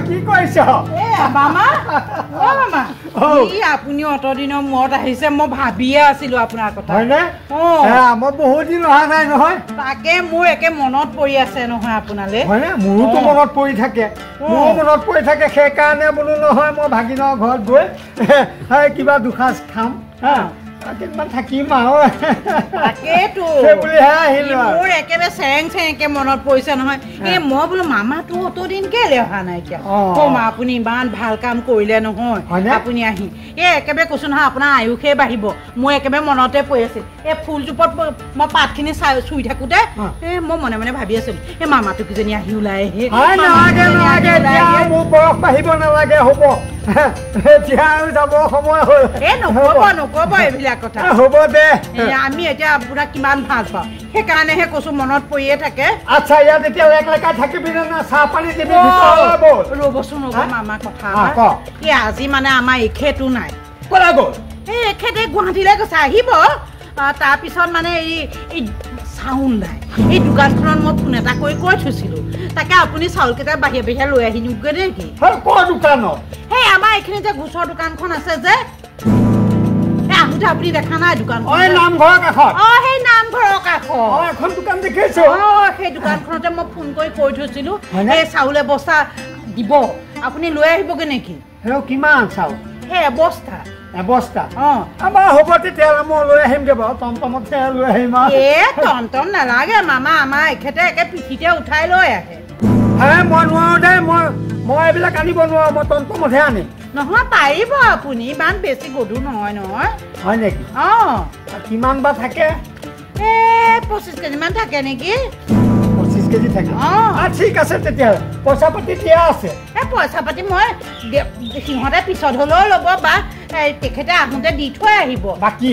কি কৈছ মামা অ মামা আপুনি অত দিনৰ মূৰত আহিছে মই ভাবিয়ে আছিলো আপোনাৰ কথা হয়নে মই বহুত দিন অহা নাই নহয় তাকে মোৰ একে মনত পৰি আছে নহয় আপোনালে হয়নে মোৰোতো মনত পৰি থাকে সেইকাৰণে বোলো নহয় মই ভাগিনৰ ঘৰত গৈ কিবা দুসাঁজ খাম কেইদিনমান থাকিম আৰু তাকেতো মোৰ একেবাৰে চেৰেংকে মনত পৰিছে নহয় এই মই বোলো মামাটো অতদিন কেলে অহা নাই এতিয়া মা আপুনি ইমান ভাল কাম কৰিলে নহয় আপুনি আহি একেবাৰে কৈছো নহয় আপোনাৰ আয়ুসে বাঢ়িব মোৰ একেবাৰে মনতে পৰি আছিল এই ফুলজোপত মই পাতখিনি চুই থাকোতে মই মনে মনে ভাবি আছিলো এই মামাটো কিজনী আহি ওলাই মোৰ বয়স বাঢ়িব নালাগে হ'ব এতিয়া আৰু যাব সময় হ'ল নকব এইবিলাক কথা হ'ব দে আমি এতিয়া আপোনাক কিমান ভাল পাওঁ সেইকাৰণেহে কৈছো মনত পৰিয়ে থাকে আচ্ছা ইয়াত এতিয়া একলেকা থাকিবি না চাহ পানী দিবি ৰ'বচোন মামা কথা আজি মানে আমাৰ এখেতো নাই ক'লা গ'ল এই এখেতে গুৱাহাটীলৈ গৈছে আহিব তাৰপিছত মানে এই চাউল নাই এই দোকানখনত মই ফোন এটা কৰি কৈ থৈছিলো তাকে আপুনি চাউলকেইটা বাহিৰে লৈ আহি নিবগৈ নেকি দোকানত সেই আমাৰ এইখিনি যে গোচৰ দোকানখন আছে যে আহোঁতে আপুনি দেখা নাই দোকান নামঘৰৰ কাষত সেই নামঘৰৰ কাষত এখন দোকান দেখিছো সেই দোকানখনতে মই ফোন কৰি কৈ থৈছিলো এই চাউল এবস্তা দিব আপুনি লৈ আহিবগৈ নেকি কিমান চাউল সেই এবস্তা আমাৰ হ'ব তেতিয়াহ'লে মই লৈ আহিম দে বাৰু টমটমতে লৈ আহিম টমটম নালাগে মামা আমাৰ এখেতে একে পিঠিতে উঠাই লৈ আহে মই নোৱাৰো দে মই এইবিলাক আনিব নোৱাৰো মই টমটমতহে আনিম নহয় পাৰিব আপুনি ইমান বেছি গধুৰ নহয় হয় নেকি কিমান বা থাকে 25 কেজিমান থাকে নেকি 25 কেজি থাকে ঠিক আছে তেতিয়াহ'লে পইচা পাতি দিয়া আছে পইচা পাতি মই সিহঁতে পিছত হ'লেও ল'ব বা তেখেতে আহোঁতে দি থৈ আহিব বাকী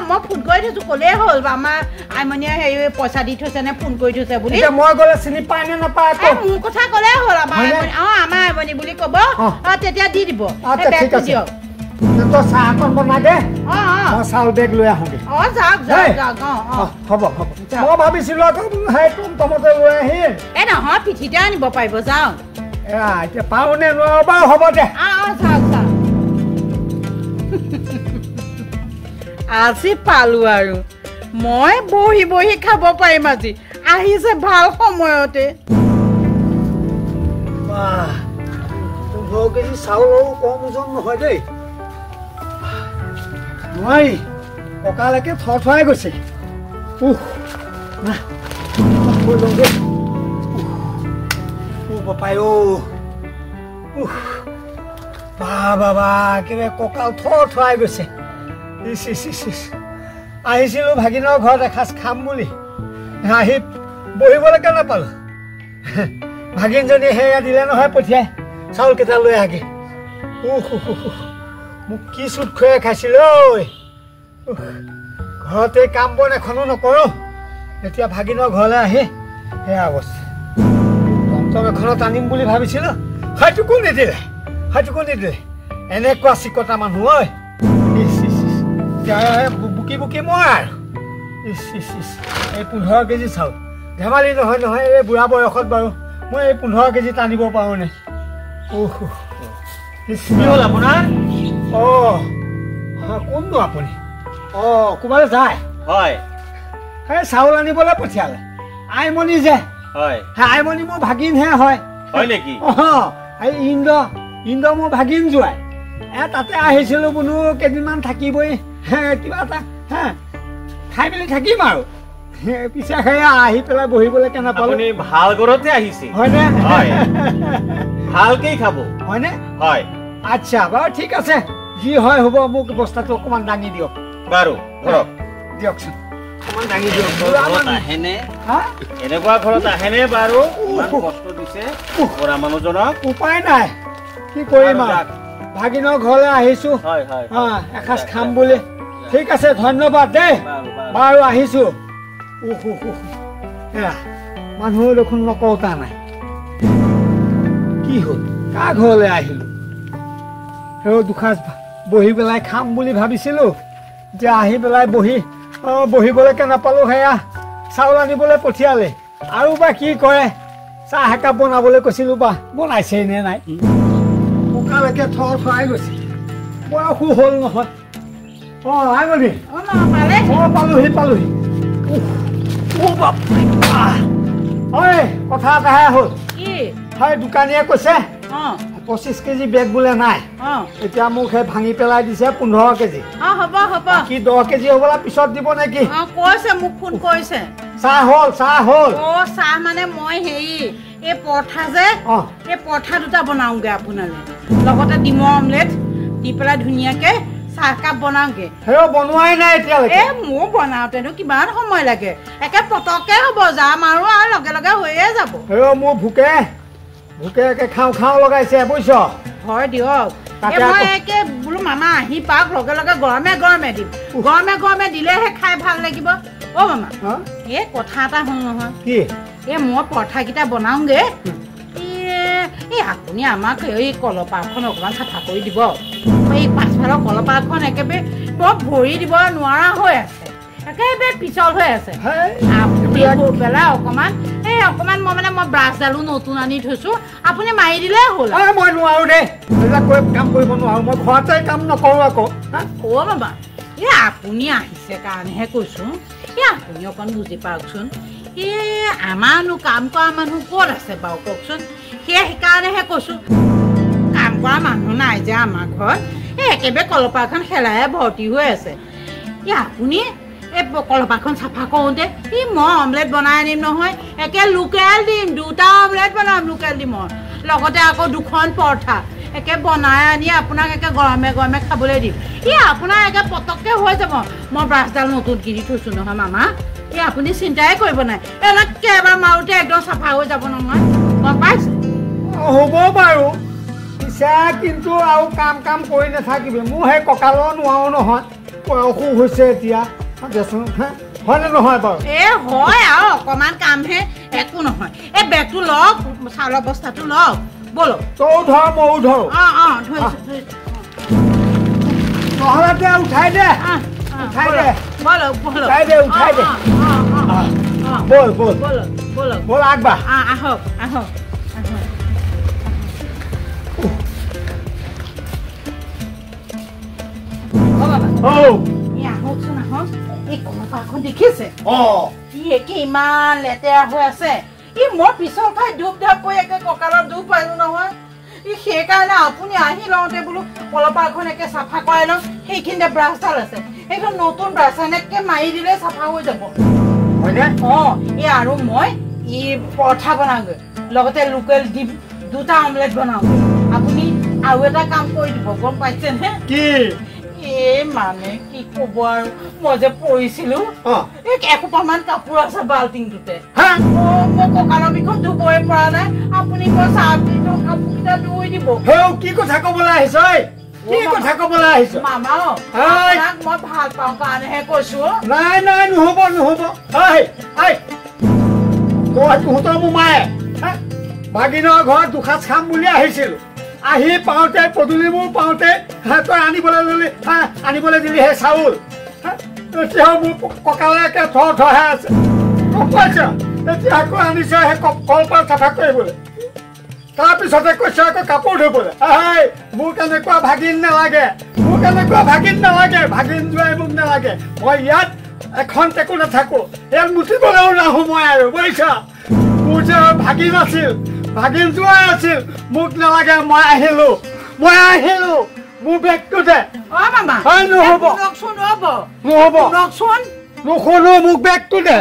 মই ফোন কৰি থৈছো ক'লেই হ'ল আমাৰ আইমণিয়ে হেৰি পইচা দি থৈছে নে ফোন কৰি থৈছে বুলি মই গ'লে চিনি পায় নে নাপায় মোৰ কথা ক'লেই হ'ল আমাৰ আইমণি বুলি ক'ব তেতিয়া দি দিব দিয়ক চাহ অকণ বনাই দে মই চাউল বেগ লৈ আহোঁগে হ'ব মই ভাবিছিলো আকৌ সেই টমটমতে লৈ আহিম নহয় পিঠিতে আনিব পাৰিব যাওঁ এতিয়া পাওঁ নে নোৱাৰো বাৰু হ'ব দে আজি পালো আৰু মই বহি খাব পাৰিম আজি আহিছে ভাল সময়তে 15 কেজি চাউল কম ওজন নহয় দেই নোৱাৰি কঁকালৈকে থৰথৰাই গৈছে বাপাই বাবা একেবাৰে কঁকাল থৰথৰাই গৈছে আহিছিলো ভাগিনৰ ঘৰত এসাঁজ খাম বুলি আহি বহিবলৈকে নাপালো ভাগিনজনী সেয়া দিলে নহয় পঠিয়াই চাউলকেইটা লৈ আগে মোক কি চুট খুৱাই খাইছিল ঘৰতে কাম বন এখনো নকৰো এতিয়া ভাগিনৰ ঘৰলৈ আহি সেয়া অৱস্থা টমটম এখনত আনিম বুলি ভাবিছিলো সেইটোকো নিদিলে এনেকুৱা চিকতা মানুহ বুকি মই আৰু এই 15 কেজি চাউল ধেমালি নহয় এই বুঢ়া বয়সত বাৰু মই এই 15 কেজি টানিব পাৰোঁ নে হ'ল আপোনাৰ কোননো আপুনি ক'ৰবালৈ যায় হয় সেই চাউল আনিবলৈ পঠিয়ালে আইমণি যে আইমণি মোৰ ভাগিনহে হয় নেকি এই ইন্দ্ৰ মোৰ ভাগিন যোৱাই তাতে আহিছিলো বোলো কেইদিনমান থাকিবই কিবা এটা খাই মেলি থাকিম আৰু পিছে সেয়া আহি পেলাই বহিবলৈকে নাপালো ভাল ঘৰতে আহিছে হয়নে ভালকেই খাব হয়নে হয় আচ্ছা বাৰু ঠিক আছে যি হয় হ'ব মোক বস্তাটো অকণমান দাঙি দিয়ক বাৰু ধৰক দিয়কচোন অকণমান দাঙি দিয়ক এনেকুৱা ঘৰত আহেনে বাৰু কষ্ট দিছে বুঢ়া মানুহজনক উপায় নাই কি কৰিম আৰু ভাগিনৰ ঘৰলৈ আহিছো এসাঁজ খাম বুলি ঠিক আছে ধন্যবাদ দেই বাৰু আহিছো মানুহ দেখোন নকওঁতা নাই কি হ'ল কাৰ ঘৰলৈ আহিলো সেই দুসাঁজ বহি পেলাই খাম বুলি ভাবিছিলো যে আহি পেলাই বহিবলৈকে নাপালো সেয়া চাউল আনিবলৈ পঠিয়ালে আৰু বা কি কৰে চাহ একাপ বনাবলৈ কৈছিলো বা বনাইছে নে নাই কঁকালৈকে থৰ থৰাই গৈছে বয়সো হ'ল নহয় আইমণি পালোহি কথা এটাহে হ'ল হয় দোকানীয়ে কৈছে 25 কেজি বেগ বোলে নাই এতিয়া মোক সেই ভাঙি পেলাই দিছে 15 কেজি হ'ব কি 10 কেজি হ'বলা পিছত দিব নেকি কৈছে মোক ফোন কৰিছে চাহ হ'ল চাহ মানে মই হেৰি এই পৰঠা যে এই পৰঠা দুটা বনাওঁগে আপোনালৈ লগতে ডিমৰ অমলেট দি পেলাই ধুনীয়াকে চাহকাপ বনাওঁগে বনোৱাই নাই এতিয়ালৈকে মোৰ বনাওঁতেনো কিমান সময় লাগে একে পটককে হ'ব যাম আৰু লগে লগে হৈয়ে যাব মোৰ ভোকে একে খাওঁ লগাইছে বুজিছ হয় দিয়ক মই একে বোলো মামা আহি পাওক লগে লগে গৰমে দিম গৰমে দিলেহে খাই ভাল লাগিব মামা এই কথা এটা হ'ল নহয় কি মই পৰঠাকেইটা বনাওঁগে আপুনি আমাক এই কলপাৰখন অকণমান চাফা কৰি দিব এই পাছফালৰ কলপাৰখন একেবাৰে বৰ ভৰি দিব নোৱাৰা হৈ আছে একেবাৰে পিছল হৈ আছে আপুনি গৈ পেলাই অকণমান মই ব্ৰাছডালো নতুন আনি থৈছো আপুনি মাৰি দিলে হ'ল মই নোৱাৰো দেই কাম কৰিব নোৱাৰো মই ঘৰতে কাম নকৰো আকৌ বাবা আপুনি আহিছে কাৰণেহে কৈছো আপুনি অকণ বুজি পাওকচোন আমাৰনো কাম কৰা মানুহ ক'ত আছে বাৰু কওকচোন সেইকাৰণেহে কৈছো কাম কৰা মানুহ নাই যে আমাৰ ঘৰত একেবাৰে কলপাৰখন খেলাহে ভৰ্তি হৈ আছে আপুনি এই কলপাৰখন চাফা কৰোঁতে মই অমলেট বনাই আনিম নহয় একে লোকেল ডিম 2টা অমলেট বনাম লোকেল ডিমৰ লগতে আকৌ 2খন পৰঠা একে বনাই আনি আপোনাক একে গৰমে খাবলৈ দিম আপোনাৰ একে পটককে হৈ যাব মই ব্ৰাছডাল নতুন কিনি থৈছো নহয় মামা আপুনি চিন্তাই কৰিব নাই এনেকে এবাৰ মাৰোতে একদম চাফা হৈ যাব নহয় গম পাইছে হ'ব বাৰু পিছে কিন্তু আৰু কাম কৰি নাথাকিবি মোৰ সেই কঁকালৰ নোৱাৰো নহয় অসুখ হৈছে এতিয়া দেচোন হয়নে নহয় বাৰু হয় আৰু অকণমান কামহে একো নহয় এই বেগটো লওক চাউলৰ বস্তাটো লওক বলক তৌ ধৰ ময়ো ধৰো নহ'লে উঠাই দে বল আগবাঢ় আহক আহকচোন আহক এই কলপাৰখন দেখিছে ইমান লেতেৰা হৈ আছে মই পিছৰ খাই ধূপ ধাপ কৰি একে কঁকালত দুখ পাইছো নহয় সেইকাৰণে আপুনি আহি লওঁতে বোলো কলপাৰখন একে চাফা কৰাই লওঁ সেইখিনিতে ব্ৰাছডাল আছে এইখন নতুন ব্ৰাছ এনেকে মাৰি দিলে চাফা হৈ যাব আৰু মই পৰঠা বনাওঁগৈ লগতে লোকেল ডিম 2টা অমলেট বনাওঁগৈ আপুনি আৰু এটা কাম কৰি দিব গম পাইছেনে কি মানে কি কব আৰু মই যে পৰিছিলো এসোপামান কাপোৰ আছে বাল্টিংটোতে মই কঁকালৰ বিষত ধুবই পৰা নাই আপুনি মই চাৰ্ফিটো কাপোৰকেইটা ধুই দিব কি কথা কবলৈ আহিছ মামা আপোনাক মই ভাল পাওঁ কাৰণেহে কৈছো নাই নহব তহঁতৰ মোমায়ে ভাগিনৰ ঘৰত দুসাঁজ খাম বুলি আহিছিলো আহি পাওঁতে পদূলি মোৰ পাওঁতে তই আনিবলৈ দিলি সেই চাউল এতিয়া মোৰ কঁকালকে থৰহে আছে গম পাইছ এতিয়া আকৌ আনিছ সেই কলপাৰ চাফা কৰিবলৈ তাৰপিছতে কৈছ আকৌ কাপোৰ ধুবলৈ মোৰ কেনেকুৱা ভাগিন নালাগে ভাগিন যোৱাই মোক নালাগে মই ইয়াত এখন টেকো নাথাকো ইয়াত মুঠিবলৈও নাহো মই আৰু বুজিছ মোৰ যে ভাগিন আছিল ভাগিন যোৱাই আছিল মোক নালাগে মই আহিলো মোৰ বেগটো দে নহ'ব নুশুনো মোক বেগটো দে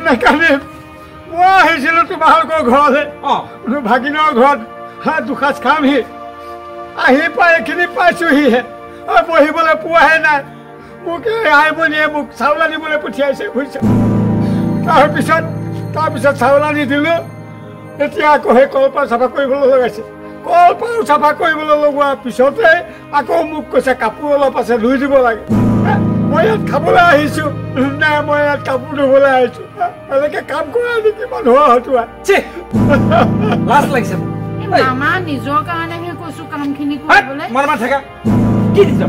নাকান্দিম মই আহিছিলো তোমালোকৰ ঘৰলৈ ভাগিনৰ ঘৰত দুসাঁজ খামহি আহি পাই এইখিনি পাইছোহিহে বহিবলৈ পোৱাহে নাই মোক আইমণিয়ে মোক চাউল আনিবলৈ পঠিয়াইছে বুজিছা তাৰপিছত চাউল আনি দিলো এতিয়া আকৌ সেই কলপাৰ চাফা কৰিবলৈ লগাইছে কলপাৰ চাফা কৰিবলৈ লগোৱাৰ পিছতে আকৌ মোক কৈছে কাপোৰ অলপ আছে ধুই দিব লাগে মই ইয়াত খাবলৈ আহিছো নাই মই ইয়াত কাপোৰ ধুবলৈ আহিছো এনেকে কাম কৰা নেকি মানুহৰ হতুৱাই লাজ লাগিছে আমাৰ নিজৰ কাৰণেহে কৈছো কামখিনি কৰিবলৈ মাৰ থাকা কি দিছ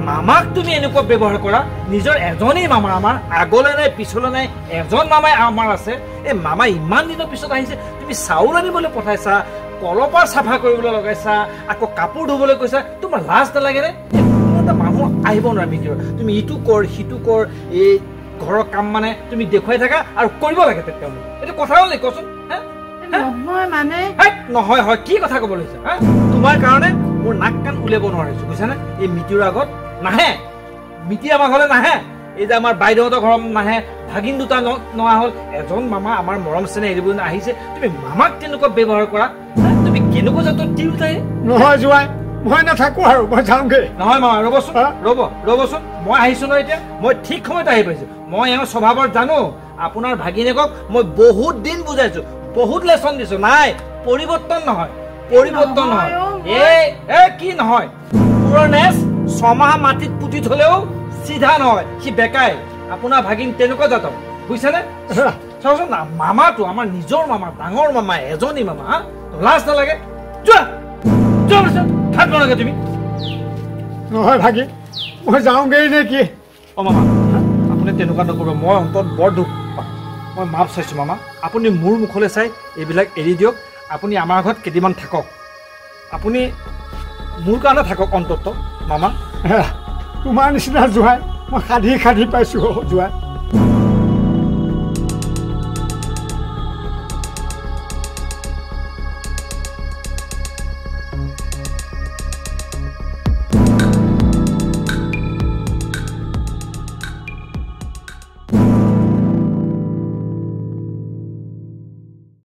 মামাক তুমি এনেকুৱা ব্যৱহাৰ কৰা নিজৰ এজনেই মামা আমাৰ আগলৈ নাই পিছলৈ নাই এজন মামাই আমাৰ আছে এই মামা ইমান দিনৰ পিছত আহিছে তুমি চাউল আনিবলৈ পঠাইছা কলপাৰ চাফা কৰিবলৈ লগাইছা আকৌ কাপোৰ ধুবলৈ কৈছা তোমাৰ লাজ নালাগে নে এটা মানুহ আহিব নোৱাৰে মিতিৰ তুমি ইটো কৰ সিটো কৰ এই ঘৰৰ কাম মানে তুমি দেখুৱাই থাকা আৰু কৰিব লাগে তেওঁলোক এইটো কথা হ'ল নেকি কচোন নহয় মানে নহয় হয় কি কথা ক'ব লৈছা তোমাৰ কাৰণে মোৰ নাক কাণ উলিয়াব নোৱাৰিছো বুজিছানে এই মিতিৰৰ আগত নাহে মিতি আমাৰ ঘৰলৈ নাহে এই যে আমাৰ বাইদেউহঁতৰ ঘৰত নাহে ভাগিন দুটা নহা হ'ল এজন মামা আমাৰ মৰম চেনেহ এৰিব আহিছে তুমি মামাক তেনেকুৱা ব্যৱহাৰ কৰা তুমি কেনেকুৱা জাতৰ তিৰোতাই নহয় জোৱাই মই নাথাকো আৰু মই যাওঁগে নহয় মামা ৰ'বচোন মই আহিছো ন এতিয়া মই ঠিক সময়ত আহি পাইছো মই এওঁৰ স্বভাৱৰ জানো আপোনাৰ ভাগিনীয়েকক মই বহুত দিন বুজাইছো বহুত লেচন দিছো নাই পৰিৱৰ্তন নহয় কি নহয় পুৰণেছ ছমাহ মাটিত পুতি থলেও চিধা নহয় সি বেকাই আপোনাৰ ভাগিন তেনেকুৱা জাতক বুজিছানে চাওচোন না মামাটো আমাৰ নিজৰ মামা ডাঙৰ মামা এজনী মামা হা লাজ নালাগে যোৱা থাকিব লাগে তুমি নহয় ভাগিন মই যাওঁগৈ নে কি মামা আপুনি তেনেকুৱা নকৰিব মই অন্তত বৰ দুখ পাওঁ মই মাপ চাইছোঁ মামা আপুনি মোৰ মুখলৈ চাই এইবিলাক এৰি দিয়ক আপুনি আমাৰ ঘৰত কেইদিনমান থাকক আপুনি মোৰ কাৰণে থাকক অন্তত মামা তোমাৰ নিচিনা জোৱাই মই সাধি পাইছোঁ জোৱাই